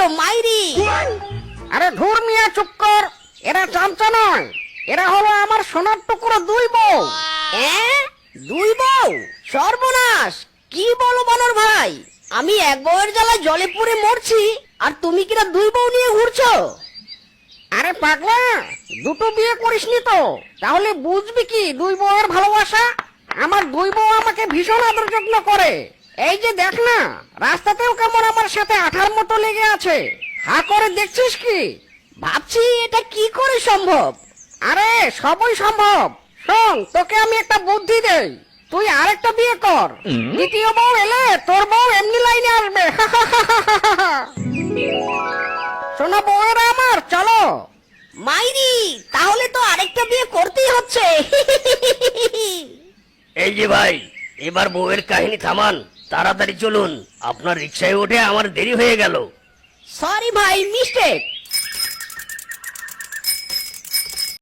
করছো মাইরি? আরে ধুর মিয়া, চুপ কর। এরা চামচা নয়, এরা হলো আমার সোনার টুকরো দুই বউ। দুই বউ? সর্বনাশ! কি বলো বানর ভাই, আমি এক বউয়ের জ্বালায় জলে পুড়ে মরছি, আর তুমি কিনা দুই বউ নিয়ে ঘুরছো? আরে পাগলা, দুটো বিয়ে করিসনি তো, তাহলে বুঝবি কি দুই বউয়ের ভালোবাসা। আমার দুই বউ আমাকে ভীষণ আদর যত্ন করে। এই যে দেখ না, রাস্তাতেও কেমন আমার সাথে আঠার মতো লেগে আছে। হা করে দেখছিস কি? ভাবছি এটা কি করে সম্ভব। আরে সবই সম্ভব। শোন, তোকে আমি একটা বুদ্ধি দেই, তুই আরেকটা বিয়ে কর। দ্বিতীয় বউ এলে তোর বউ এমনি লাইনে আসবে। শোনো বউয়েরা আমার, চলো। মাইরি, তাহলে তো আরেকটা বিয়ে করতেই হচ্ছে। এই যে ভাই, এবার বউয়ের কাহিনী থামান, তাড়াতাড়ি চলুন, আপনার রিক্সায় উঠে আমার দেরি হয়ে গেল। সরি ভাই, মিস্টেক।